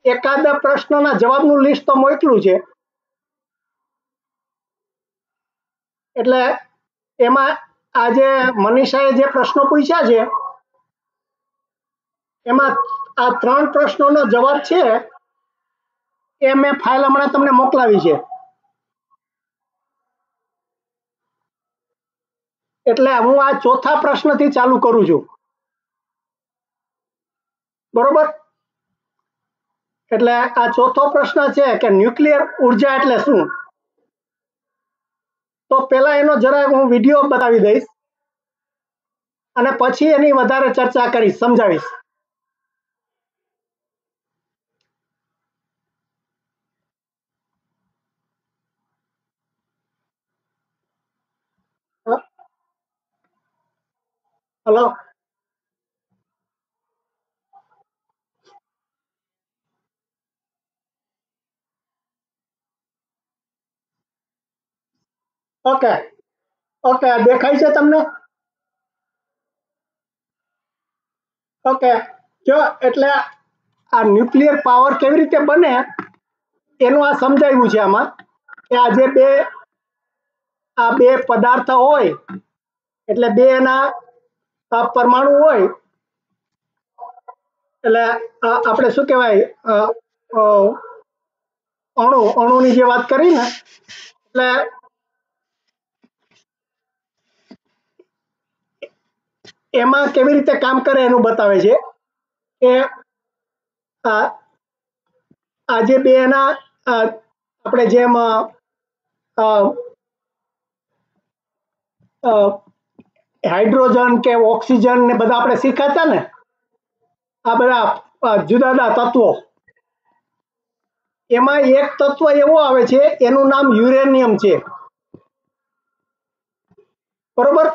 એકાદ પ્રશ્નના જવાબનું લિસ્ટ તો મોકલું છે, એટલે એમાં આજે મનીષાએ જે પ્રશ્નો પૂછ્યા છે એમાં આ 3 પ્રશ્નોનો જવાબ છે એ મેં ફાઇલ હમણાં તમને મોકલાવી છે. એટલે હું આ ચોથા પ્રશ્નથી ચાલુ કરું છું, બરોબર? એટલે આ ચોથો પ્રશ્ન છે કે ન્યુક્લિયર ઉર્જા એટલે શું? તો પહેલા એનો જરા હું વિડીયો બતાવી દઈશ અને પછી એની વધારે ચર્ચા કરીશ, સમજાવીશ. હલો, ઓકે ઓકે, દેખાય છે તમને? ઓકે, જો એટલે આ ન્યુક્લિયર પાવર કેવી રીતે બને એનું આ સમજાવ્યું છે આમાં, કે આ જે બે પદાર્થ હોય એટલે બે એના પરમાણુ હોય, એટલે આપણે શું કહેવાય, અણુની જે વાત કરી ને, એટલે એમાં કેવી રીતે કામ કરે એનું બતાવે છે કે આ જે બે એના આપણે જેમ હાઇડ્રોજન કે ઓક્સિજન ને બધા આપણે શીખાતા ને, આ બધા જુદા જુદા તત્વો, એમાં એક તત્વ એવો આવે છે એનું નામ યુરેનિયમ છે, બરોબર?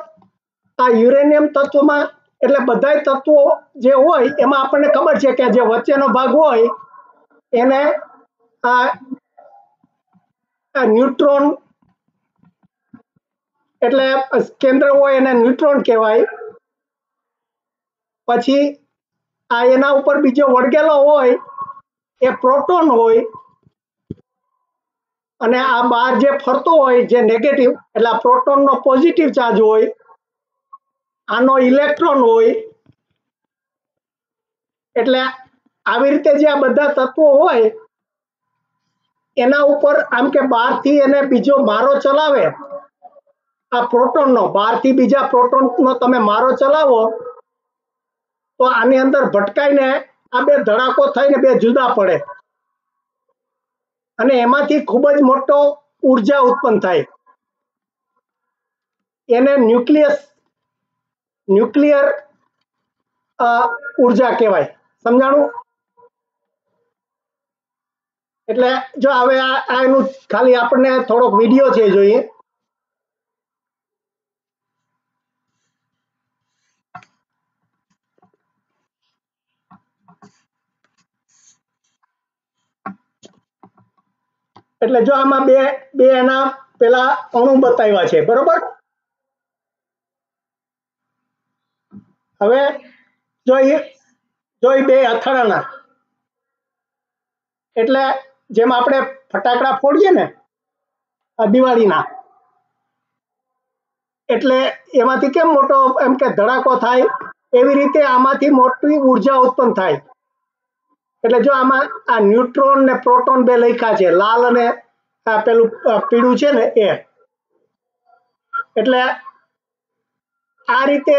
આ યુરેનિયમ તત્વમાં એટલે બધા તત્વો જે હોય એમાં આપણને ખબર છે કે જે વચ્ચેનો ભાગ હોય એને ન્યુટ્રોન, એટલે કેન્દ્ર હોય એને ન્યુટ્રોન કહેવાય. પછી આ એના ઉપર બીજો વળગેલો હોય એ પ્રોટોન હોય, અને આ બહાર જે ફરતો હોય જે નેગેટિવ, એટલે આ પ્રોટોનનો પોઝિટિવ ચાર્જ હોય, આનો ઇલેક્ટ્રોન હોય. એટલે આવી રીતે જે આ બધા તત્વો હોય એના ઉપર આમ કે બહારથી એને બીજો મારો ચલાવે, આ પ્રોટોનનો બહારથી બીજા પ્રોટોનનો તમે મારો ચલાવો તો આની અંદર ભટકાઈને આ બે ધડાકો થઈને બે જુદા પડે અને એમાંથી ખૂબ જ મોટો ઉર્જા ઉત્પન્ન થાય, એને ન્યુક્લિયર ઉર્જા કહેવાય. સમજાણું? એટલે જો હવે આ એનું ખાલી આપણને થોડોક વિડીયો છે જોઈએ. એટલે જો આમાં બે એના પેલા અણુ બતાવ્યા છે, બરોબર? હવે જો એ બે અથડાણા, એટલે જેમ આપણે ફટાકડા ફોડીએ ને દિવાળીના, એટલે એમાંથી કેમ મોટો એમ કે ધડાકો થાય, એવી રીતે આમાંથી મોટી ઉર્જા ઉત્પન્ન થાય. એટલે જો આમાં આ ન્યુટ્રોન ને પ્રોટોન બે લખ્યા છે, લાલ અને પેલું પીળું છે ને એ, એટલે આ રીતે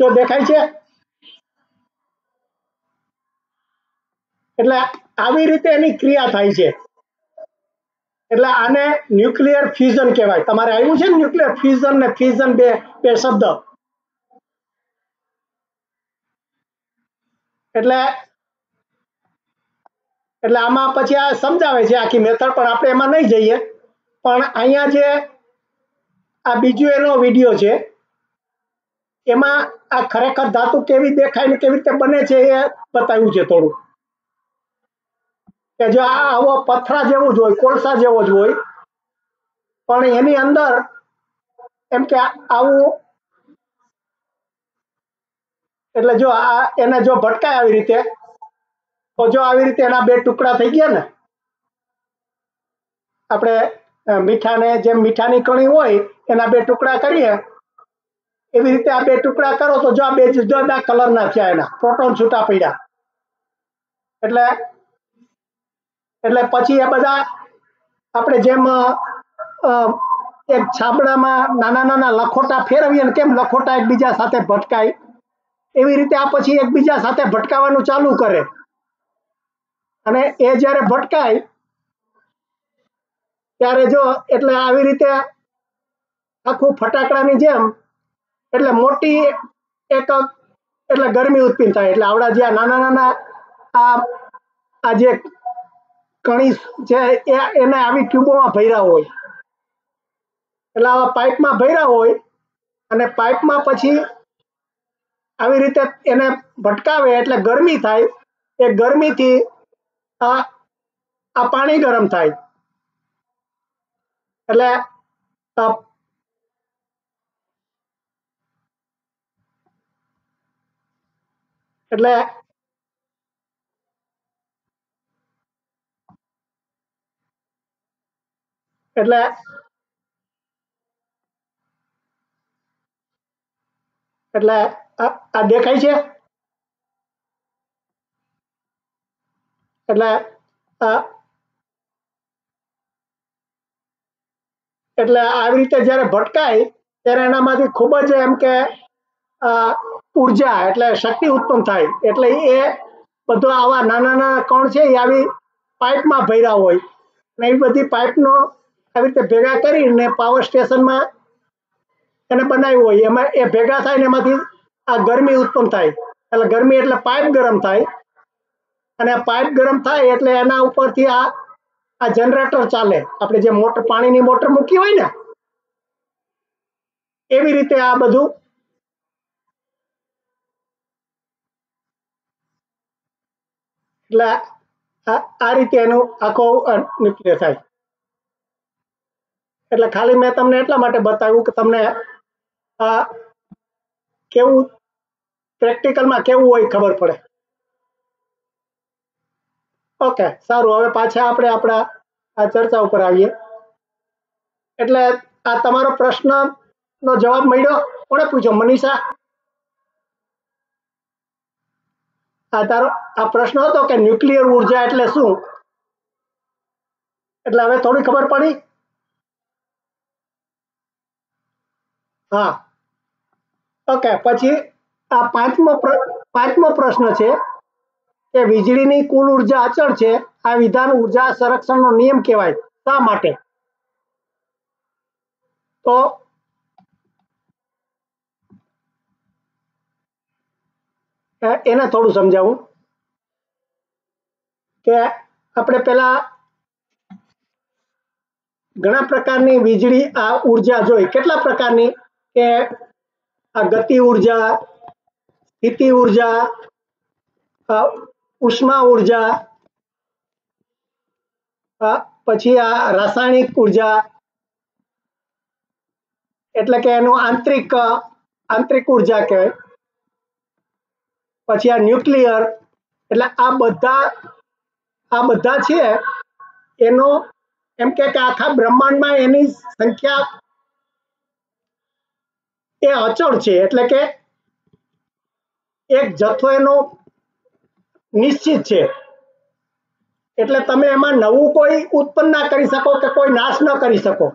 જો દેખાય છે, એટલે આવી રીતે એની ક્રિયા થાય છે. એટલે આને ન્યુક્લિયર ફ્યુઝન કહેવાય. તમારે આવ્યું છે ને ન્યુક્લિયર ફ્યુઝન ને ફ્યુઝન બે શબ્દ, એટલે આમાં પછી આ સમજાવે છે આખી મેથડ, પણ આપણે એમાં નહીં જઈએ. પણ અહીંયા જે આ બીજું એનો વિડીયો છે એમાં આ ખરેખર ધાતુ કેવી દેખાય ને કેવી રીતે બને છે એ બતાવ્યું છે થોડું, કે જો આવો પથરા જેવું જ હોય, કોલસા જેવો જ હોય, પણ એની અંદર એમ કે આવું, એટલે જો એને જો ભટકાય આવી રીતે તો જો આવી રીતે એના બે ટુકડા થઈ ગયા ને, આપણે મીઠાને જેમ મીઠાની કણી હોય એના બે ટુકડા કરીએ એવી રીતે આ બે ટુકડા કરો તો જો આ બે જુદા જુદા કલરના થયા, એના પ્રોટોન છૂટા પડ્યા. એટલે એટલે પછી એ બધા આપણે જેમ એક છાબડામાં નાના નાના લખોટા ફેરવીએ ને કેમ લખોટા એકબીજા સાથે ભટકાય એવી રીતે આ પછી એકબીજા સાથે ભટકાવાનું ચાલુ કરે. અને એ જ્યારે ભટકાય ત્યારે જો એટલે આવી રીતે આખું ફટાકડાની જેમ એટલે મોટી એક એટલે ગરમી ઉત્પન્ન થાય. એટલે આવડા જે નાના નાના આ જે કણી છે એને આવી ટ્યુબોમાં ભર્યા હોય, એટલે આવા પાઇપમાં ભર્યા હોય અને પાઇપમાં પછી આવી રીતે એને ભટકાવે એટલે ગરમી થાય. એ ગરમીથી આ પાણી ગરમ થાય. એટલે એટલે એટલે એટલે આ દેખાય છે. એટલે એટલે આવી રીતે જ્યારે ભટકાય ત્યારે એનામાંથી ખૂબ જ એમ કે ઉર્જા એટલે શક્તિ ઉત્પન્ન થાય. એટલે એ બધો આવા નાના નાના કણ છે એ આવી પાઇપમાં ભર્યા હોય અને એ બધી પાઇપનો આવી રીતે ભેગા કરીને પાવર સ્ટેશનમાં એને બનાવ્યું હોય. એમાં એ ભેગા થાય ને એમાંથી આ ગરમી ઉત્પન્ન થાય. એટલે ગરમી એટલે પાઇપ ગરમ થાય અને પાઇપ ગરમ થાય એટલે એના ઉપરથી આ જનરેટર ચાલે. આપણે જે મોટર પાણીની મોટર મૂકી હોય ને એવી રીતે આ બધું એટલે આ રીતે એનું આખો ન્યુક્લિયર થાય. એટલે ખાલી મેં તમને એટલા માટે બતાવ્યું કે તમને આ કેવું પ્રેક્ટિકલમાં કેવું હોય ખબર પડે. ઓકે, સારું. હવે પાછા આપણે આપણા આ ચર્ચા ઉપર આવીએ. એટલે આ તમારો પ્રશ્નનો જવાબ મળ્યો? કોણે પૂછ્યો? મનીષા? તારો આ પ્રશ્ન હતો કે ન્યુક્લિયર ઉર્જા એટલે શું, એટલે હવે થોડી ખબર પડી? હા, ઓકે. પછી આ પાંચમો પ્રશ્ન છે કે વીજળીની કુલ ઉર્જા અચળ છે. આ વિધાન ઉર્જા સંરક્ષણનો નિયમ કહેવાય. શા માટે? તો એને થોડું સમજાવું કે આપણે પેલા ઘણા પ્રકારની વીજળી આ ઉર્જા જોઈ. કેટલા પ્રકારની? કે આ ગતિ ઉર્જા, સ્થિતિ ઉર્જા, ઉષ્મા ઉર્જા, પછી આ રાસાયણિક ઉર્જા એટલે કે એનું આંતરિક ઉર્જા કહેવાય. પછી આ ન્યુક્લિયર. એટલે આ બધા છે એનો એમ કે આખા બ્રહ્માંડમાં એની સંખ્યા એ અચળ છે. એટલે કે એક જથ્થો એનો નિશ્ચિત છે. એટલે તમે એમાં નવું કોઈ ઉત્પન્ન ના કરી શકો કે કોઈ નાશ ન કરી શકો.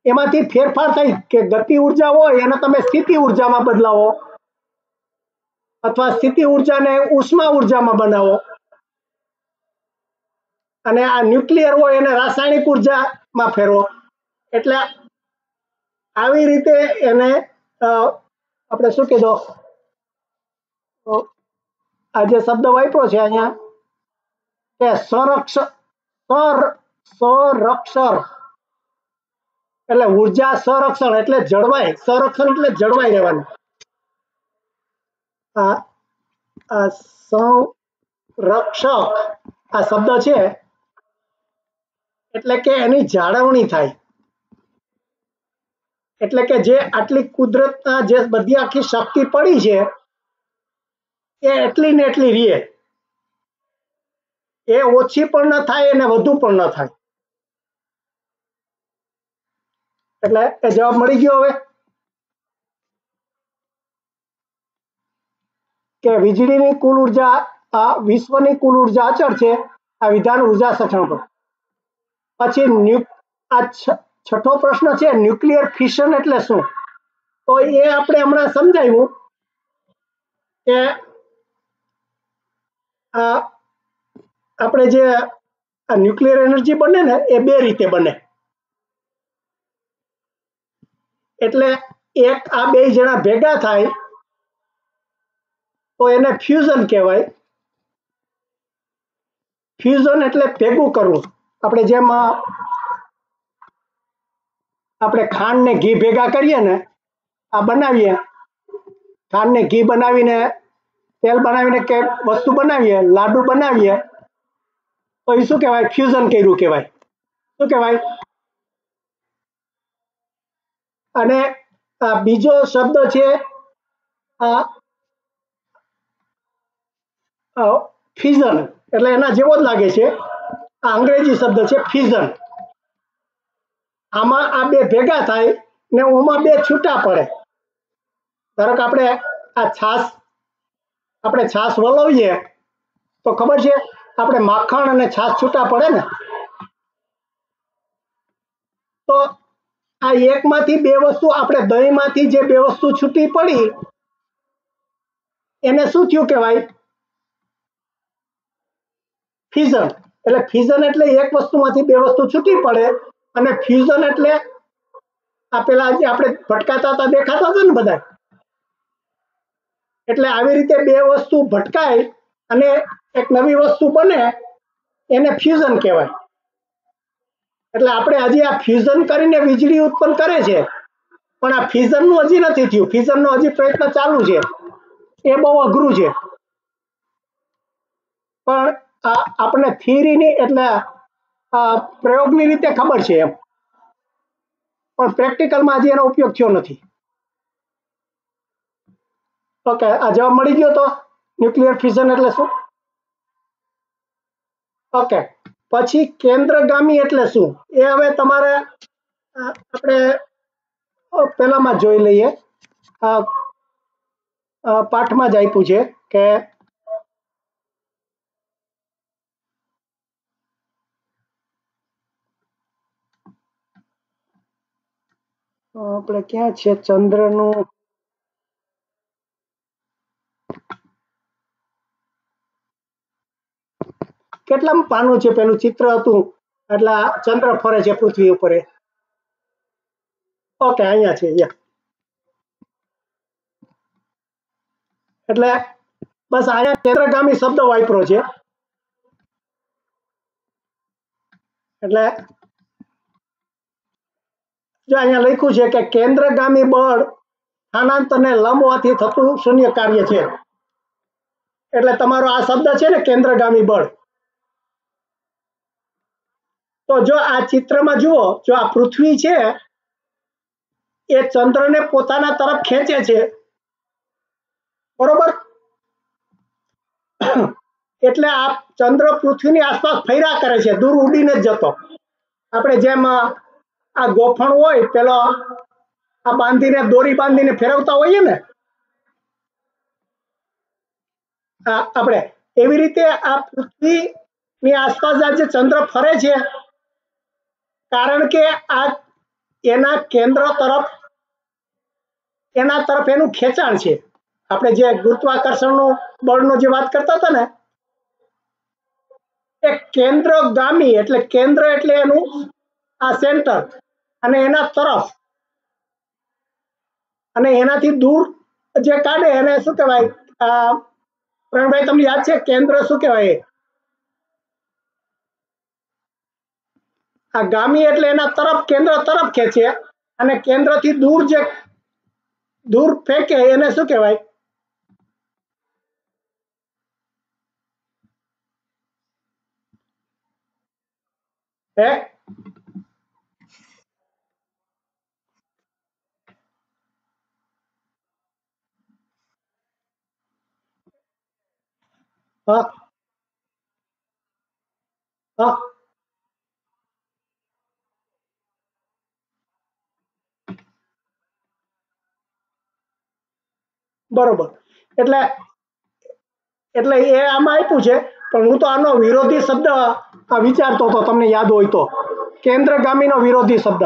એમાંથી ફેરફાર થઈ કે ગતિ ઉર્જા હોય એને તમે સ્થિતિ ઉર્જામાં બદલાવો અથવા સ્થિતિ ઉર્જાને ઉષ્મા ઉર્જામાં બનાવો અને આ ન્યુક્લિયર હોય એને રાસાયણિક ઉર્જામાં ફેરવો. એટલે આવી રીતે એને આપણે શું કીધું, આ જે શબ્દ વાપરો છે અહીંયા કે સંરક્ષણ એટલે ઉર્જા સંરક્ષણ એટલે જળવાય. સંરક્ષણ એટલે જળવાઈ રહેવાનું. આ સંરક્ષક આ શબ્દ છે એટલે કે એની જાળવણી થાય. એટલે કે જે આટલી કુદરતના જે બધી આખી શક્તિ પડી છે એ એટલી ને એટલી રહે, એ ઓછી પણ ન થાય અને વધુ પણ ન થાય. એટલે એ જવાબ મળી ગયો હવે કે વીજળીની કુલ ઉર્જા આ વિશ્વની કુલ ઉર્જા અચળ છે, આ વિધાન ઉર્જા સક્ષમ પર. પછી આ છઠ્ઠો પ્રશ્ન છે, ન્યુક્લિયર ફિશન એટલે શું? તો એ આપણે હમણાં સમજાવ્યું કે આપણે જે ન્યુક્લિયર એનર્જી બને ને એ બે રીતે બને. એટલે એક આ બે જણા ભેગા થાય તો એને ફ્યુઝન કહેવાય. ફ્યુઝન એટલે ભેગું કરવું. આપણે જેમ આપણે ખાંડ ને ઘી ભેગા કરીએ ને, આ બનાવીએ ખાંડ ને ઘી બનાવીને તેલ બનાવીને કે વસ્તુ બનાવીએ, લાડુ બનાવીએ, તો એ શું કહેવાય? ફ્યુઝન કર્યું કહેવાય. શું કહેવાય? અને બીજો શબ્દ છે ફ્યુઝન, એટલે એના જેવો જ લાગે છે. આ અંગ્રેજી શબ્દ છે ફ્યુઝન. આમાં આ બે ભેગા થાય ને ઓમાં બે છૂટા પડે. ધારો કે આપણે છાશ વલોવીએ તો ખબર છે આપણે માખણ અને છાશ છૂટા પડે ને, તો આ એકમાંથી બે વસ્તુ, આપણે દહીંમાંથી જે બે વસ્તુ છૂટી પડી એને શું થયું કહેવાય? ફ્યુઝન. એટલે ફ્યુઝન એટલે એક વસ્તુમાંથી બે વસ્તુ છૂટી પડે, અને ફ્યુઝન એટલે આ પેલા જે આપણે ભટકાતા હતા દેખાતા હતા ને બધા, એટલે આવી રીતે બે વસ્તુ ભટકાય અને એક નવી વસ્તુ બને, એને ફ્યુઝન કહેવાય. એટલે આપણે હજી આ ફ્યુઝન કરીને વીજળી ઉત્પન્ન કરે છે, પણ આ ફ્યુઝનનું હજી નથી થયું. ફ્યુઝનનો હજી પ્રયત્ન ચાલુ છે, એ બહુ અઘરું છે. પણ આપણને થિયરીની એટલે પ્રયોગની રીતે ખબર છે એમ, પણ પ્રેક્ટિકલમાં હજી એનો ઉપયોગ થયો નથી. ઓકે, આ જવાબ મળી ગયો. તો ન્યુક્લિયર ફ્યુઝન એટલે શું? ઓકે, પછી કેન્દ્રગામી એટલે શું? એ હવે તમારે આપણે પેલામાં જોઈ લઈએ. પાઠમાં જ આપ્યું છે કે આપણે ક્યાં છે ચંદ્રનું? કેટલામ પાનું છે? પેલું ચિત્ર હતું એટલે ચંદ્ર ફરે છે પૃથ્વી ઉપર. ઓકે, અહીંયા છે. એટલે બસ અહીંયા કેન્દ્રગામી શબ્દ વાપરો છે. એટલે જો અહીંયા લખ્યું છે કે કેન્દ્રગામી બળ સ્થાનાંતરને લંબ હોવાથી થતું શૂન્ય કાર્ય છે. એટલે તમારો આ શબ્દ છે ને કેન્દ્રગામી બળ, તો જો આ ચિત્રમાં જુઓ, જો આ પૃથ્વી છે એ ચંદ્રને પોતાના તરફ ખેંચે છે, બરોબર? એટલે આ ચંદ્ર પૃથ્વીની આસપાસ ફર્યા કરે છે, દૂર ઉડીને જ જતો. આપણે જેમ આ ગોફણ હોય પેલો આ બાંધીને, દોરી બાંધીને ફેરવતા હોઈએ ને, આપણે એવી રીતે આ પૃથ્વીની આસપાસ જે ચંદ્ર ફરે છે, કારણ કે આ એના કેન્દ્ર તરફ એનું ખેંચાણ છે. આપણે જે ગુરુત્વાકર્ષણનું બળનો જે વાત કરતા હતા ને, એ કેન્દ્રગામી એટલે કેન્દ્ર એટલે એનું આ સેન્ટર, અને એના તરફ અને એનાથી દૂર જે કાઢે એને શું કહેવાય? પ્રવીણભાઈ, તમને યાદ છે કેન્દ્ર શું કહેવાય? આ ગામી એટલે એના તરફ, કેન્દ્ર તરફ ખેંચે, અને કેન્દ્રથી દૂર ફેંકે એને શું કહેવાય? હે? હા હા બરોબર. એટલે એટલે એ આમાં આપ્યું છે, પણ હું તો આનો વિરોધી શબ્દ વિચારતો હતો, તમને યાદ હોય તો, કેન્દ્રગામીનો વિરોધી શબ્દ.